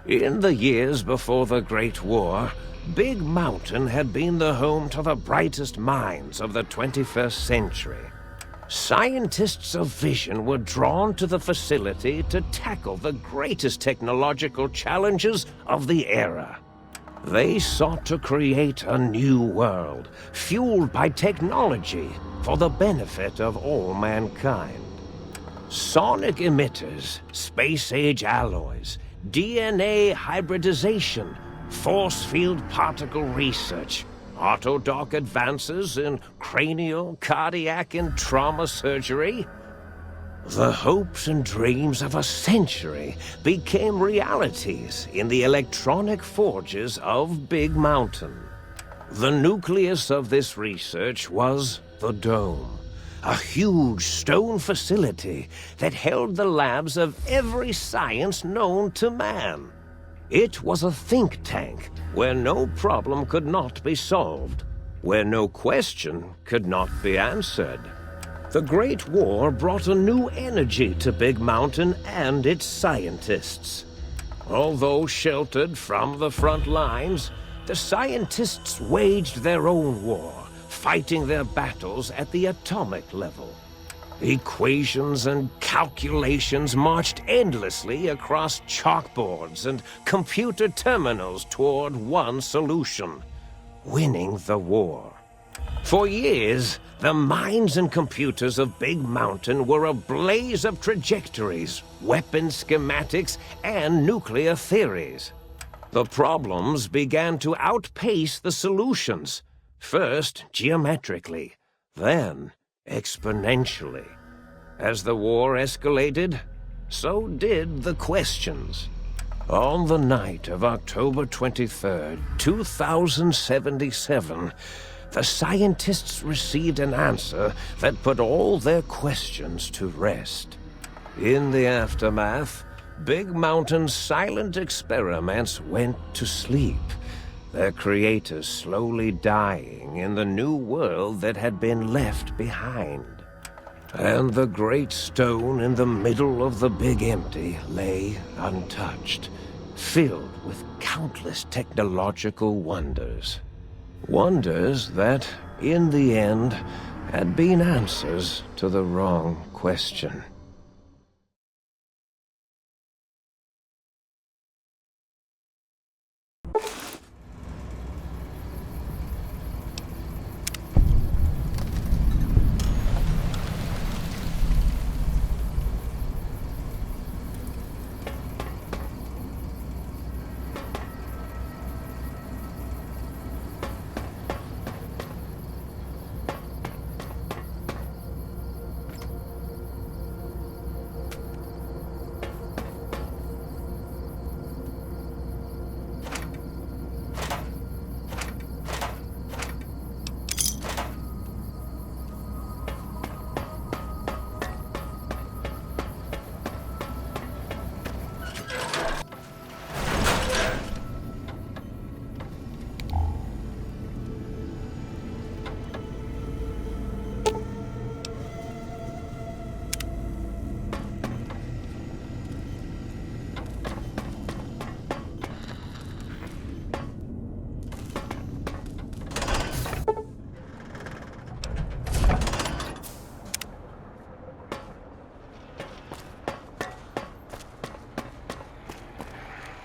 In the years before the Great War, Big Mountain had been the home to the brightest minds of the 21st century. Scientists of vision were drawn to the facility to tackle the greatest technological challenges of the era. They sought to create a new world, fueled by technology for the benefit of all mankind. Sonic emitters, space-age alloys, DNA hybridization, force field particle research, autodoc advances in cranial, cardiac, and trauma surgery. The hopes and dreams of a century became realities in the electronic forges of Big Mountain. The nucleus of this research was the Dome, a huge stone facility that held the labs of every science known to man. It was a think tank where no problem could not be solved, where no question could not be answered. The Great War brought a new energy to Big Mountain and its scientists. Although sheltered from the front lines, the scientists waged their own war, fighting their battles at the atomic level. Equations and calculations marched endlessly across chalkboards and computer terminals toward one solution: winning the war. For years, the minds and computers of Big Mountain were a blaze of trajectories, weapon schematics, and nuclear theories. The problems began to outpace the solutions, first geometrically, then exponentially. As the war escalated, so did the questions. On the night of October 23rd, 2077, the scientists received an answer that put all their questions to rest. In the aftermath, Big Mountain's silent experiments went to sleep, their creators slowly dying in the new world that had been left behind. And the great stone in the middle of the Big Empty lay untouched, filled with countless technological wonders. Wonders that, in the end, had been answers to the wrong question.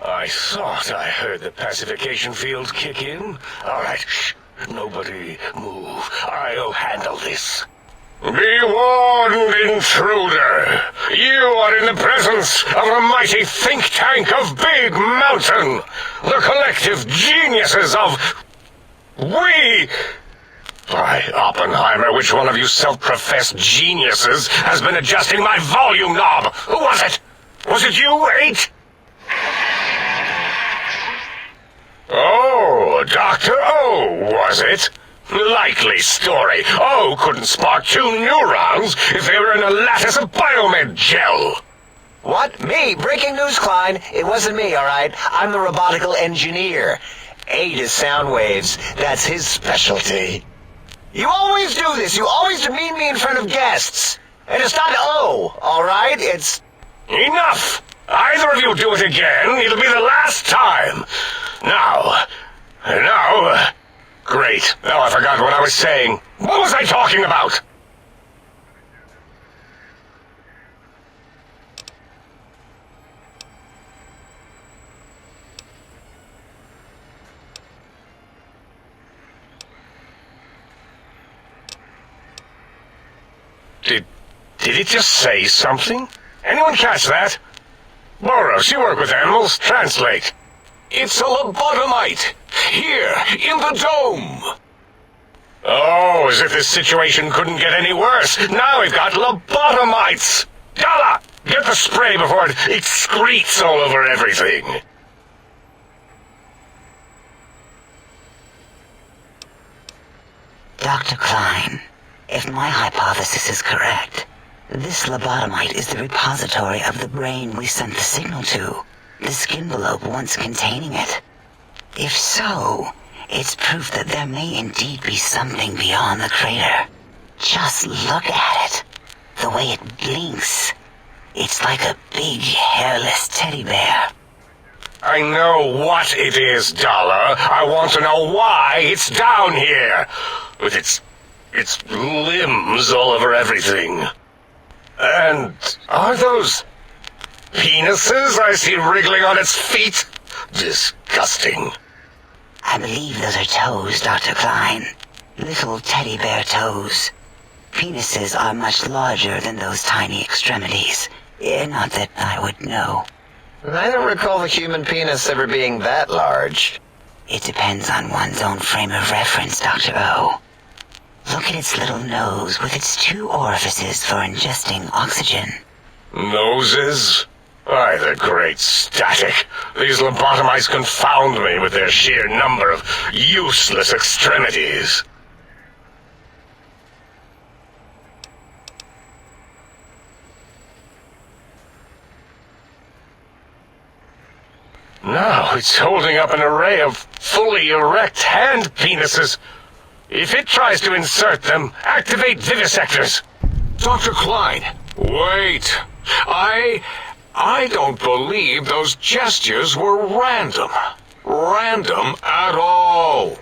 I thought I heard the pacification field kick in. All right, shh. Nobody move. I'll handle this. Be warned, intruder. You are in the presence of a mighty think tank of Big Mountain. The collective geniuses of... We... By Oppenheimer, which one of you self-professed geniuses has been adjusting my volume knob? Who was it? Was it you, 8? Oh, Dr. O, was it? Likely story. O couldn't spark 2 neurons if they were in a lattice of biomed gel. What? Me? Breaking news, Klein. It wasn't me, all right? I'm the robotical engineer. 8 is sound waves. That's his specialty. You always do this. You always demean me in front of guests. And it's not O, all right? It's... Enough! Either of you do it again, it'll be the last time. Now, great. Now I forgot what I was saying. What was I talking about? Did it just say something? Anyone catch that? Boros, you work with animals. Translate. It's a lobotomite. Here, in the dome. Oh, as if this situation couldn't get any worse. Now we've got lobotomites. Dala, get the spray before it excretes all over everything. Dr. Klein, if my hypothesis is correct, this lobotomite is the repository of the brain we sent the signal to, the skinvelope once containing it. If so, it's proof that there may indeed be something beyond the crater. Just look at it. The way it blinks. It's like a big, hairless teddy bear. I know what it is, Dala. I want to know why it's down here. With its limbs all over everything. And are those penises I see wriggling on its feet? Disgusting. I believe those are toes, Dr. Klein. Little teddy bear toes. Penises are much larger than those tiny extremities. Not that I would know. I don't recall the human penis ever being that large. It depends on one's own frame of reference, Dr. O. Look at its little nose with its 2 orifices for ingesting oxygen. Noses? Why, the great static. These lobotomites confound me with their sheer number of useless extremities. Now it's holding up an array of fully erect hand penises. If it tries to insert them, activate vivisectors. Dr. Klein, wait. I don't believe those gestures were random. Random at all.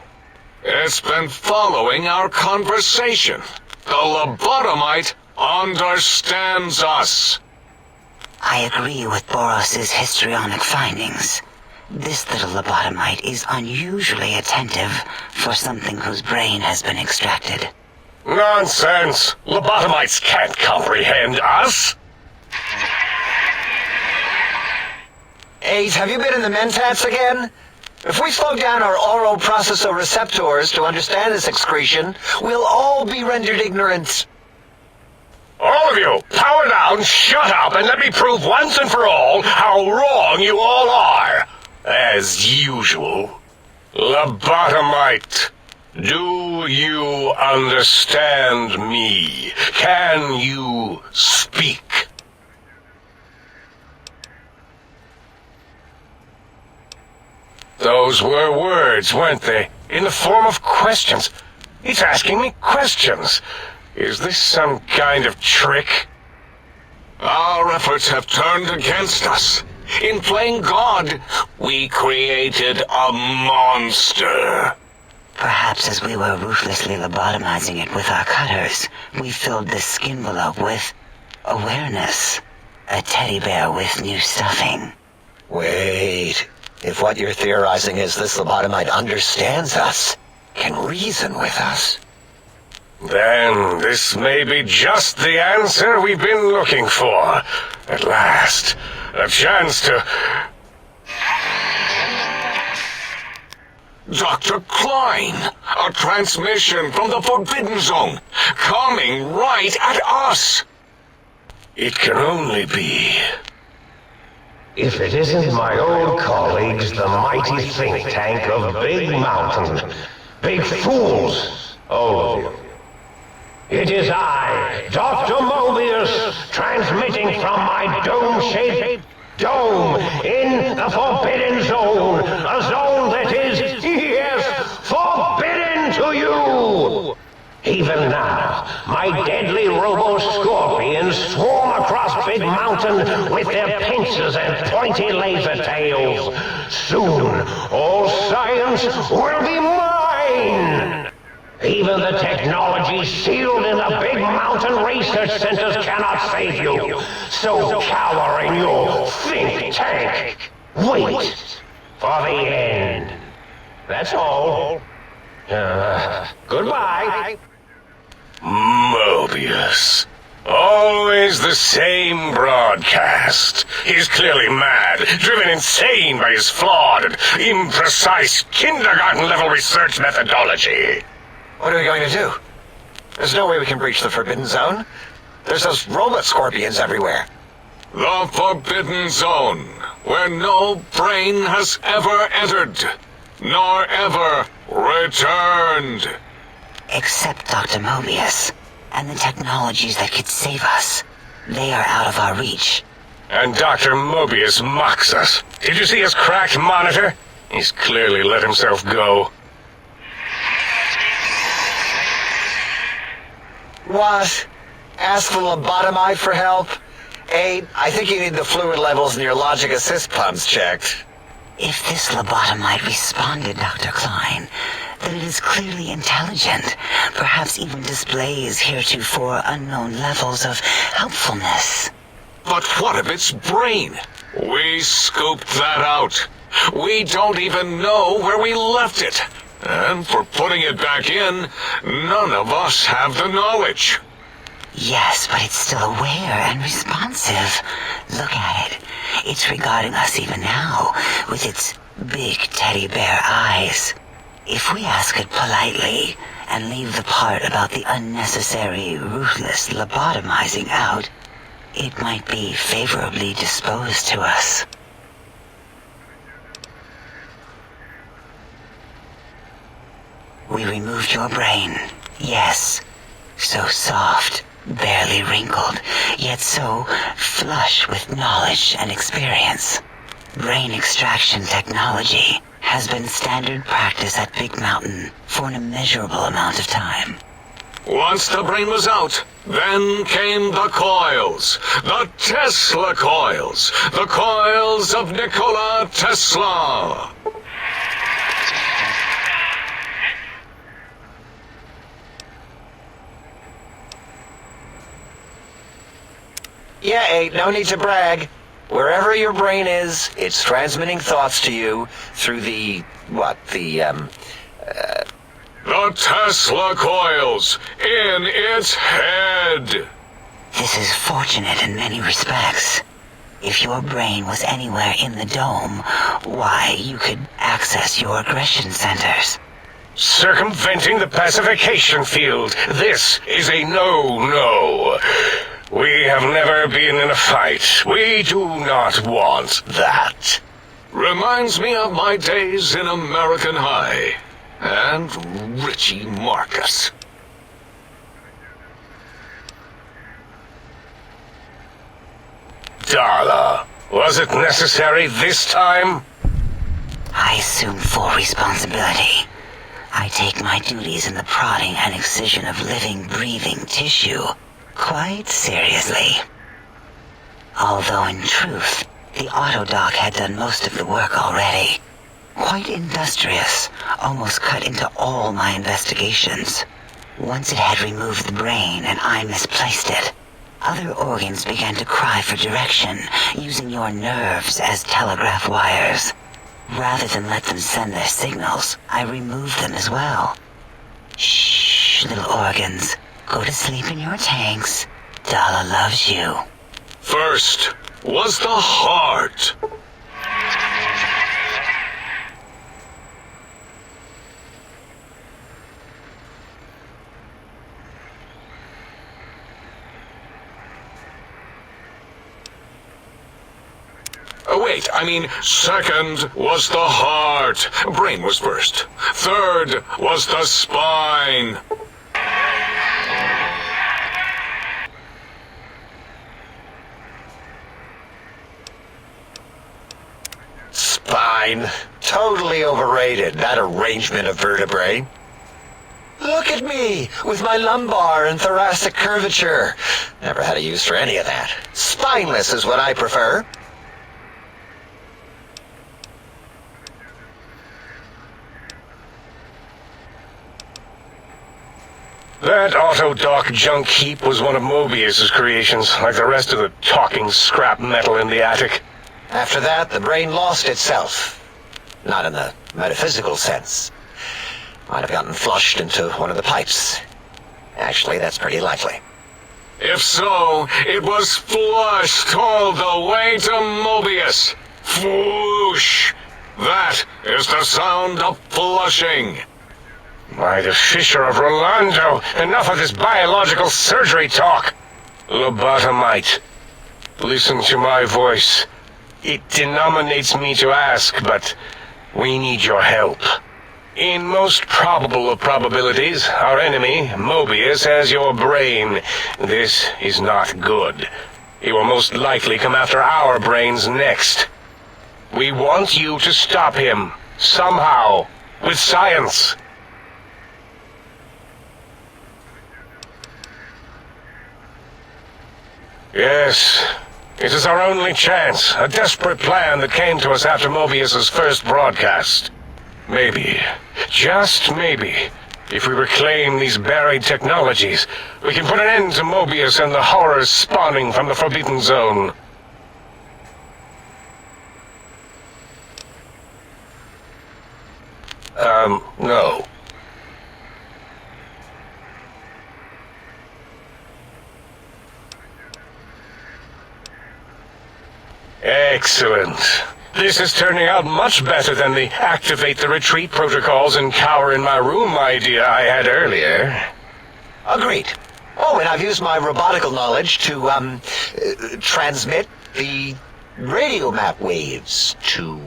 It's been following our conversation. The lobotomite understands us. I agree with Boros's histrionic findings. This little lobotomite is unusually attentive for something whose brain has been extracted. Nonsense! Lobotomites can't comprehend us! Ace, have you been in the mentats again? If we slow down our oral processoreceptors to understand this excretion, we'll all be rendered ignorant. All of you, power down, shut up, and let me prove once and for all how wrong you all are. As usual. Lobotomite, do you understand me? Can you speak? Those were words, weren't they? In the form of questions. It's asking me questions. Is this some kind of trick? Our efforts have turned against us. In playing God, we created a monster. Perhaps as we were ruthlessly lobotomizing it with our cutters, we filled the skinvelope with awareness. A teddy bear with new stuffing. Wait. If what you're theorizing is this lobotomite understands us, can reason with us, then this may be just the answer we've been looking for. At last, a chance to... Dr. Klein, a transmission from the Forbidden Zone, coming right at us. It can only be... If it isn't my old colleagues, the mighty think tank of Big Mountain. Big fools, all of you. It is I, Dr. Mobius, transmitting from my dome-shaped dome in the Forbidden Zone. A zone that is, yes, forbidden to you. Even now, my deadly robo-scorpions swarm across Big Mountain with their pincers and pointy laser tails. Soon, all science will be mine! Even the technology sealed in the Big Mountain research centers cannot save you. So cower in your think tank. Wait for the end. That's all. Goodbye. Mobius. Always the same broadcast. He's clearly mad, driven insane by his flawed and imprecise kindergarten-level research methodology. What are we going to do? There's no way we can breach the Forbidden Zone. There's those robot scorpions everywhere. The Forbidden Zone, where no brain has ever entered, nor ever returned. Except Dr. Mobius and the technologies that could save us. They are out of our reach. And Dr. Mobius mocks us. Did you see his cracked monitor? He's clearly let himself go. What? Ask the lobotomite for help? Aid, I think you need the fluid levels in your logic assist pumps checked. If this lobotomite responded, Dr. Klein, then it is clearly intelligent, perhaps even displays heretofore unknown levels of helpfulness. But what of its brain? We scooped that out. We don't even know where we left it. And for putting it back in, none of us have the knowledge. Yes, but it's still aware and responsive. Look at it. It's regarding us even now, with its big teddy bear eyes. If we ask it politely, and leave the part about the unnecessary, ruthless lobotomizing out, it might be favorably disposed to us. We removed your brain, yes. So soft, barely wrinkled, yet so flush with knowledge and experience. Brain extraction technology has been standard practice at Big Mountain for an immeasurable amount of time. Once the brain was out, then came the coils. The Tesla coils. The coils of Nikola Tesla. Yeah, Aid, no need to brag. Wherever your brain is, it's transmitting thoughts to you through the Tesla coils in its head. This is fortunate in many respects. If your brain was anywhere in the dome, why, you could access your aggression centers. Circumventing the pacification field. This is a no-no. We have never been in a fight. We do not want that. Reminds me of my days in American High. And Richie Marcus. Darla, was it necessary this time? I assume full responsibility. I take my duties in the prodding and excision of living, breathing tissue quite seriously. Although in truth, the autodoc had done most of the work already. Quite industrious, almost cut into all my investigations. Once it had removed the brain and I misplaced it, other organs began to cry for direction, using your nerves as telegraph wires. Rather than let them send their signals, I removed them as well. Shh, little organs. Go to sleep in your tanks. Dala loves you. First was the heart. Wait, I mean, second was the heart. Brain was first. Third was the spine. Spine. Totally overrated, that arrangement of vertebrae. Look at me, with my lumbar and thoracic curvature. Never had a use for any of that. Spineless is what I prefer. That auto-dock junk heap was one of Mobius's creations, like the rest of the talking scrap metal in the attic. After that, the brain lost itself. Not in the metaphysical sense. Might have gotten flushed into one of the pipes. Actually, that's pretty likely. If so, it was flushed all the way to Mobius. Flush! That is the sound of flushing. By the Fisher of Rolando, enough of this biological surgery talk. Lobotomite, listen to my voice. It denominates me to ask, but we need your help. In most probable of probabilities, our enemy, Mobius, has your brain. This is not good. He will most likely come after our brains next. We want you to stop him, somehow, with science. Yes, it is our only chance, a desperate plan that came to us after Mobius's first broadcast. Maybe, just maybe, if we reclaim these buried technologies, we can put an end to Mobius and the horrors spawning from the Forbidden Zone. No. Excellent. This is turning out much better than the activate the retreat protocols and cower in my room idea I had earlier. Agreed. Oh, and I've used my robotical knowledge to, transmit the radio map waves to...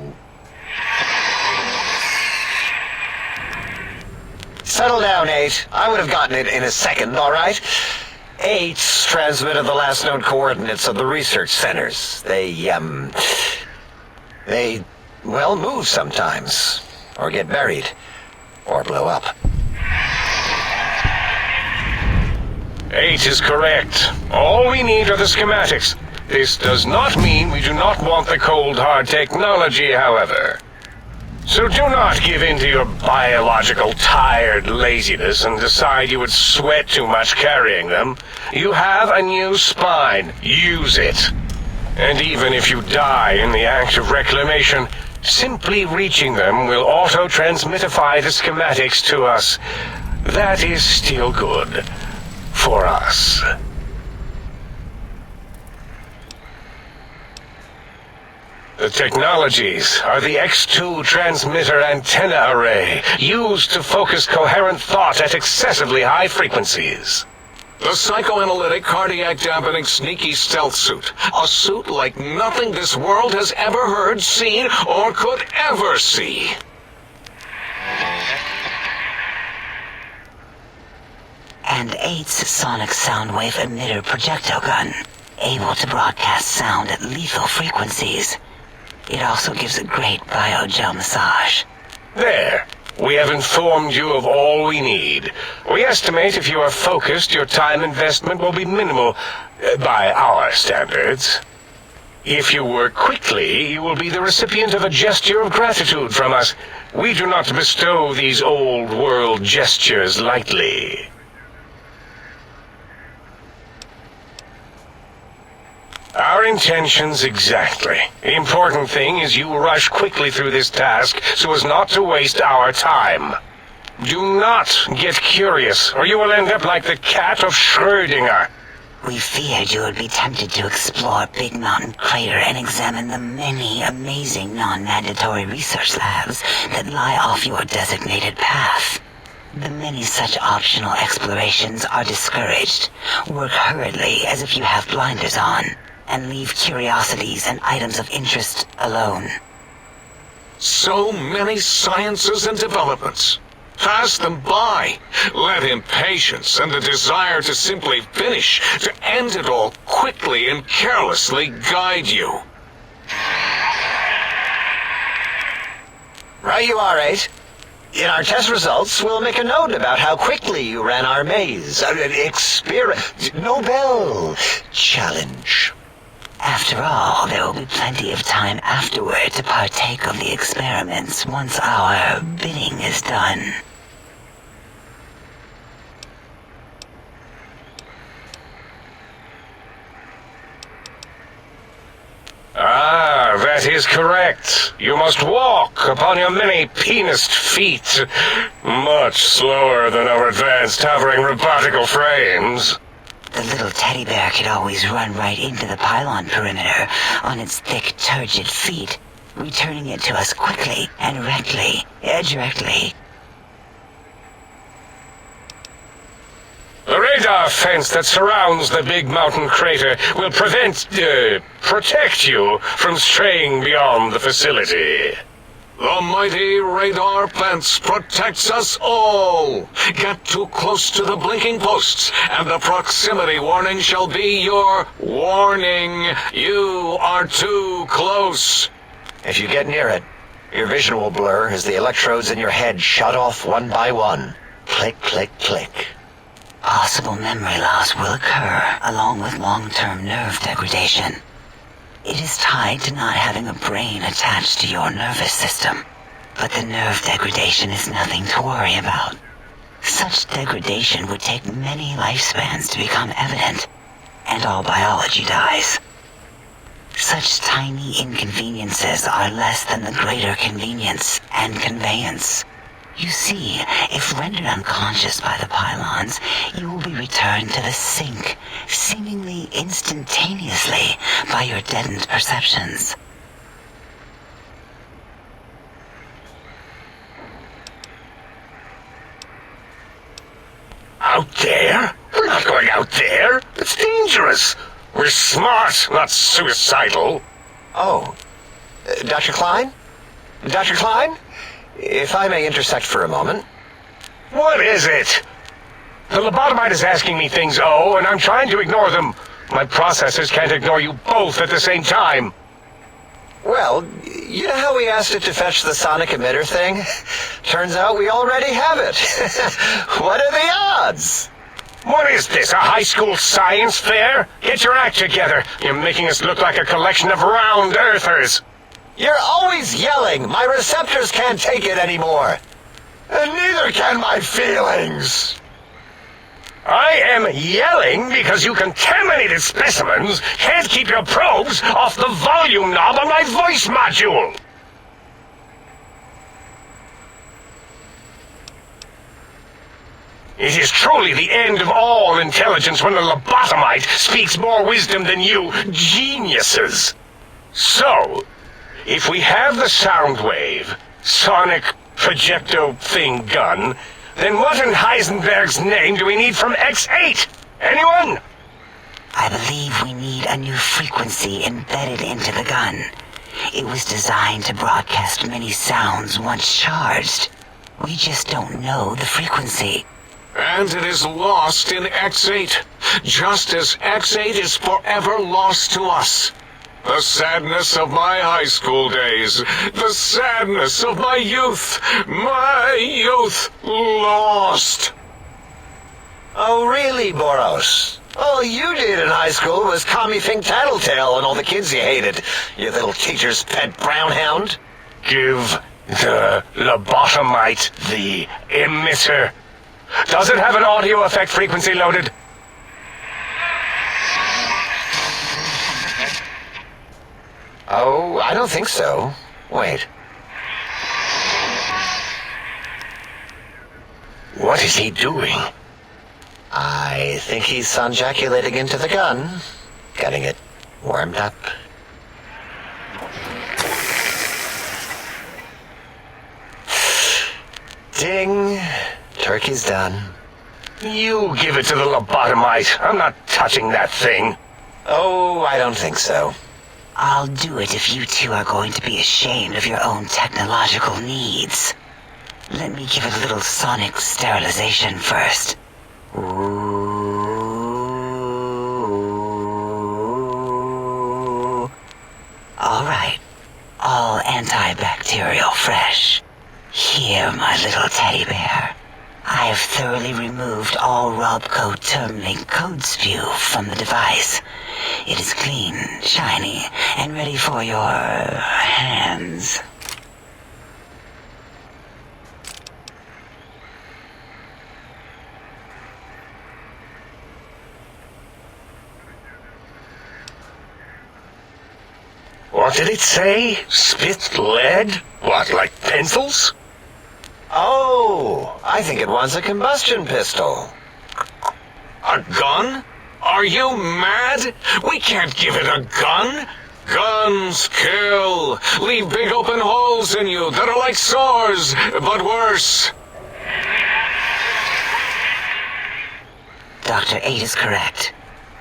Settle down, 8. I would have gotten it in a second, all right? 8's transmitted the last known coordinates of the research centers. They, well, move sometimes. Or get buried. Or blow up. 8 is correct. All we need are the schematics. This does not mean we do not want the cold hard technology, however. So do not give in to your biological tired laziness and decide you would sweat too much carrying them. You have a new spine. Use it. And even if you die in the act of reclamation, simply reaching them will auto-transmitify the schematics to us. That is still good. For us. The technologies are the X2 transmitter antenna array, used to focus coherent thought at excessively high frequencies. The psychoanalytic, cardiac dampening, sneaky stealth suit. A suit like nothing this world has ever heard, seen, or could ever see. And 8's sonic soundwave emitter projectile gun, able to broadcast sound at lethal frequencies. It also gives a great biogel massage. There. We have informed you of all we need. We estimate if you are focused, your time investment will be minimal, by our standards. If you work quickly, you will be the recipient of a gesture of gratitude from us. We do not bestow these old-world gestures lightly. Our intentions exactly. The important thing is you rush quickly through this task so as not to waste our time. Do not get curious, or you will end up like the cat of Schrödinger. We feared you would be tempted to explore Big Mountain Crater and examine the many amazing non-mandatory research labs that lie off your designated path. The many such optional explorations are discouraged. Work hurriedly as if you have blinders on, and leave curiosities and items of interest alone. So many sciences and developments. Pass them by. Let impatience and the desire to simply finish, to end it all quickly and carelessly guide you. Right you are, 8. In our test results, we'll make a note about how quickly you ran our maze. Nobel challenge. After all, there will be plenty of time afterward to partake of the experiments once our bidding is done. Ah, that is correct. You must walk upon your many penised feet. Much slower than our advanced hovering robotical frames. The little teddy bear could always run right into the pylon perimeter on its thick, turgid feet, returning it to us quickly and directly. The radar fence that surrounds the big mountain crater will protect you from straying beyond the facility. The mighty radar fence protects us all. Get too close to the blinking posts, and the proximity warning shall be your warning. You are too close. If you get near it, your vision will blur as the electrodes in your head shut off one by one. Click, click, click. Possible memory loss will occur, along with long-term nerve degradation. It is tied to not having a brain attached to your nervous system, but the nerve degradation is nothing to worry about. Such degradation would take many lifespans to become evident, and all biology dies. Such tiny inconveniences are less than the greater convenience and conveyance. You see, if rendered unconscious by the pylons, you will be returned to the sink, seemingly instantaneously by your deadened perceptions. Out there? We're not going out there. It's dangerous. We're smart, not suicidal. Oh, Dr. Klein? Dr. Klein? If I may intersect for a moment. What is it? The lobotomite is asking me things, and I'm trying to ignore them. My processors can't ignore you both at the same time. Well, you know how we asked it to fetch the sonic emitter thing? Turns out we already have it. What are the odds? What is this, a high school science fair? Get your act together. You're making us look like a collection of round earthers. You're always yelling. My receptors can't take it anymore. And neither can my feelings. I am yelling because you contaminated specimens can't keep your probes off the volume knob on my voice module. It is truly the end of all intelligence when the lobotomite speaks more wisdom than you geniuses. So, if we have the sound wave, sonic projecto thing gun, then what in Heisenberg's name do we need from X8? Anyone? I believe we need a new frequency embedded into the gun. It was designed to broadcast many sounds once charged. We just don't know the frequency. And it is lost in X8, just as X8 is forever lost to us. The sadness of my high school days, the sadness of my youth lost. Oh, really, Boros? All you did in high school was call me Fink Tattletale and all the kids you hated, you little teacher's pet brown hound. Give the lobotomite the emitter. Does it have an audio effect frequency loaded? Oh, I don't think so. Wait. What is he doing? I think he's sonjaculating into the gun, getting it warmed up. Ding. Turkey's done. You give it to the lobotomite. I'm not touching that thing. Oh, I don't think so. I'll do it if you two are going to be ashamed of your own technological needs. Let me give it a little sonic sterilization first. Ooh. All right. All antibacterial fresh. Here, my little teddy bear. I have thoroughly removed all Robcode terminalling code spew from the device. It is clean, shiny, and ready for your hands. What did it say? Spit lead? What, like pencils? Oh, I think it wants a combustion pistol. A gun? Are you mad? We can't give it a gun. Guns kill. Leave big open holes in you that are like sores, but worse. Dr. 8 is correct.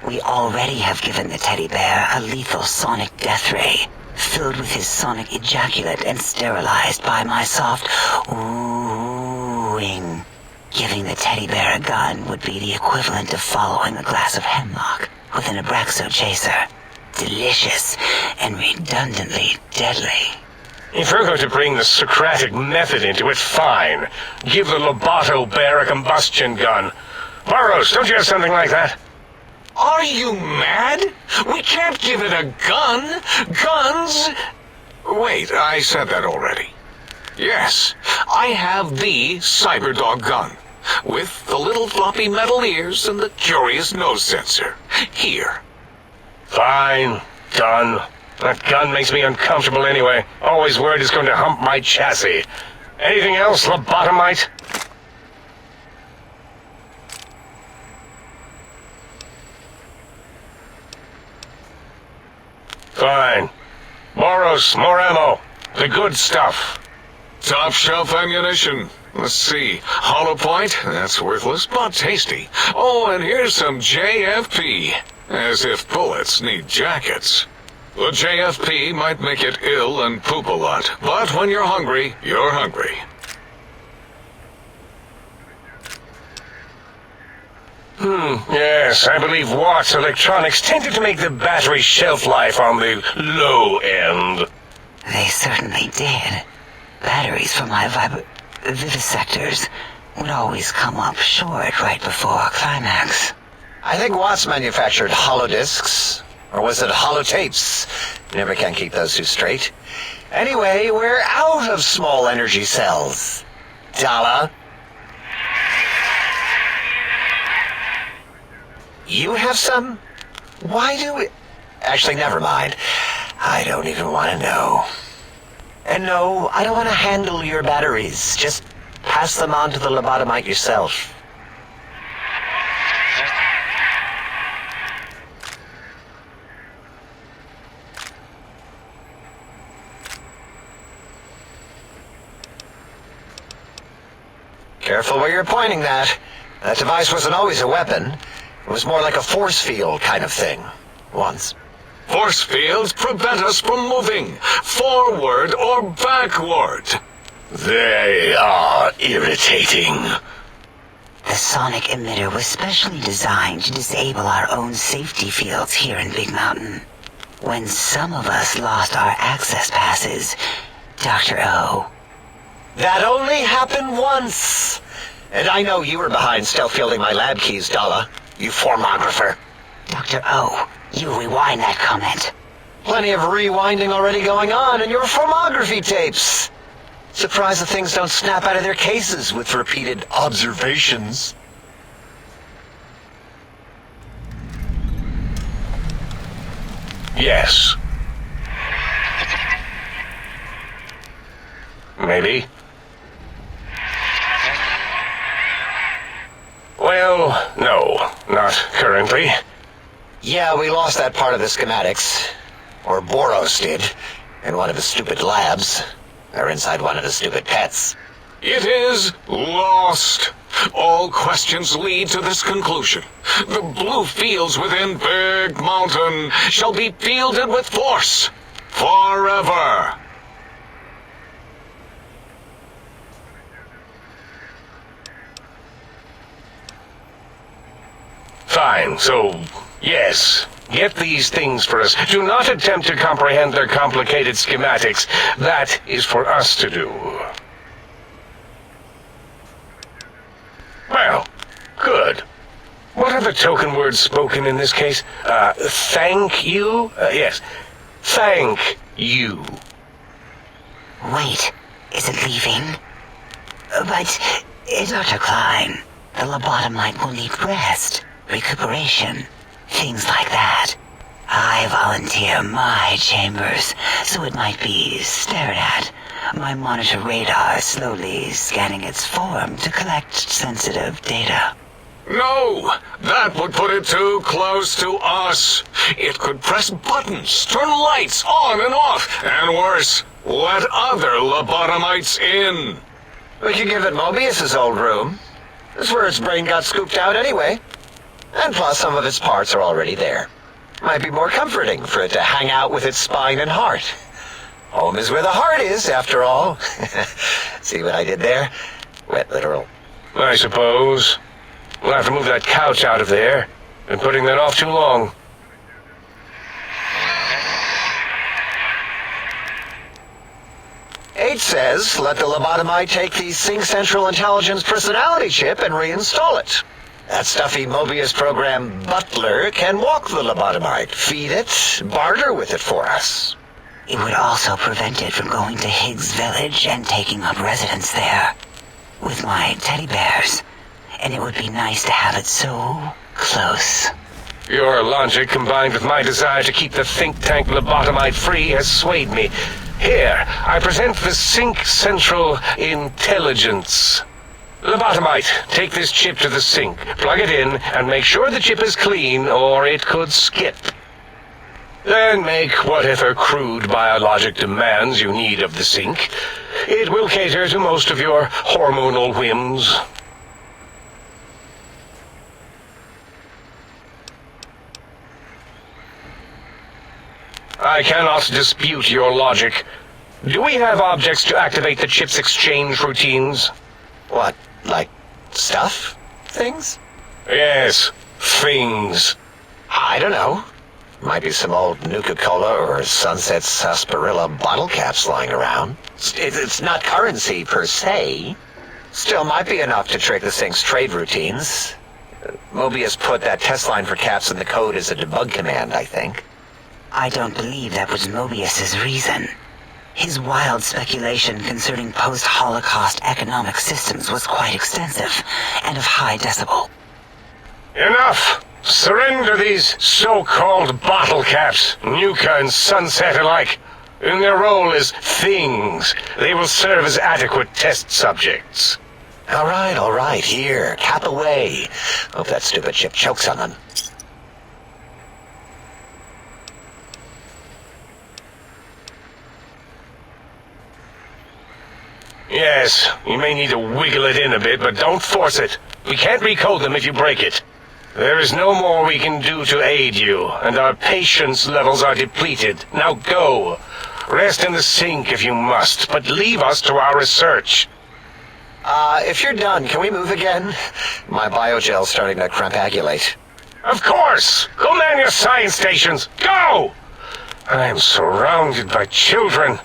We already have given the teddy bear a lethal sonic death ray, filled with his sonic ejaculate and sterilized by my soft oohing. Giving the teddy bear a gun would be the equivalent of following a glass of hemlock with an Abraxo chaser. Delicious and redundantly deadly. If you're going to bring the Socratic method into it, fine. Give the Loboto bear a combustion gun. Burroughs, don't you have something like that? Are you mad? We can't give it a gun. Guns... Wait, I said that already. Yes, I have the Cyberdog gun, with the little floppy metal ears and the curious nose sensor. Here. Fine. Done. That gun makes me uncomfortable anyway. Always worried it's going to hump my chassis. Anything else, lobotomite? Fine. Boros, more ammo. The good stuff. Top shelf ammunition. Let's see. Hollow point? That's worthless, but tasty. Oh, and here's some JFP. As if bullets need jackets. The JFP might make it ill and poop a lot, but when you're hungry, you're hungry. Yes, I believe Watts Electronics tended to make the battery shelf life on the low end. They certainly did. Batteries for my vivisectors would always come up short right before climax. I think Watts manufactured holodiscs. Or was it holotapes? Never can keep those two straight. Anyway, we're out of small energy cells. Dala? You have some? Why do we... Actually, never mind. I don't even want to know. And no, I don't want to handle your batteries. Just pass them on to the lobotomite yourself. Careful where you're pointing that. That device wasn't always a weapon. It was more like a force field kind of thing. Once. Force fields prevent us from moving, forward or backward. They are irritating. The sonic emitter was specially designed to disable our own safety fields here in Big Mountain. When some of us lost our access passes, Dr. O... That only happened once. And I know you were behind stealth fielding my lab keys, Dala. You formographer. Dr. O, you rewind that comment. Plenty of rewinding already going on in your formography tapes. Surprised the things don't snap out of their cases with repeated observations. Yes. Maybe. Well, no, not currently. Yeah, we lost that part of the schematics. Or Boros did. In one of the stupid labs. Or inside one of the stupid pets. It is lost. All questions lead to this conclusion. The blue fields within Big Mountain shall be fielded with force. Forever. Fine, so, yes. Get these things for us. Do not attempt to comprehend their complicated schematics. That is for us to do. Well, good. What are the token words spoken in this case? Thank you? Yes. Thank you. Wait, is it leaving? But, Dr. Klein, the lobotomite will need rest, recuperation, things like that. I volunteer my chambers, so it might be stared at. My monitor radar slowly scanning its form to collect sensitive data. No! That would put it too close to us. It could press buttons, turn lights on and off, and worse, let other lobotomites in. We could give it Mobius's old room. That's where its brain got scooped out anyway. And plus, some of its parts are already there. Might be more comforting for it to hang out with its spine and heart. Home is where the heart is, after all. See what I did there? Wet literal. I suppose. We'll have to move that couch out of there. Been putting that off too long. H says, let the lobotomite take the Sync Central Intelligence personality chip and reinstall it. That stuffy Mobius program butler can walk the lobotomite, feed it, barter with it for us. It would also prevent it from going to Higgs Village and taking up residence there. With my teddy bears. And it would be nice to have it so close. Your logic, combined with my desire to keep the think tank lobotomite free, has swayed me. Here, I present the Sync Central Intelligence. Lobotomite, take this chip to the sink, plug it in, and make sure the chip is clean, or it could skip. Then make whatever crude biologic demands you need of the sink. It will cater to most of your hormonal whims. I cannot dispute your logic. Do we have objects to activate the chip's exchange routines? What, like stuff? Things? Yes, things. I don't know. Might be some old Nuka-Cola or Sunset Sarsaparilla bottle caps lying around. It's not currency per se. Still might be enough to trick the Sync's trade routines. Mobius put that test line for caps in the code as a debug command, I think. I don't believe that was Mobius's reason. His wild speculation concerning post-Holocaust economic systems was quite extensive and of high decibel. Enough! Surrender these so-called bottle caps, Nuka and Sunset alike. In their role as things, they will serve as adequate test subjects. All right, here, cap away. Hope that stupid chip chokes on them. Yes, you may need to wiggle it in a bit, but don't force it. We can't recode them if you break it. There is no more we can do to aid you, and our patience levels are depleted. Now go. Rest in the sink if you must, but leave us to our research. If you're done, can we move again? My biogel's starting to crampagulate. Of course! Go man your science stations! Go! I am surrounded by children.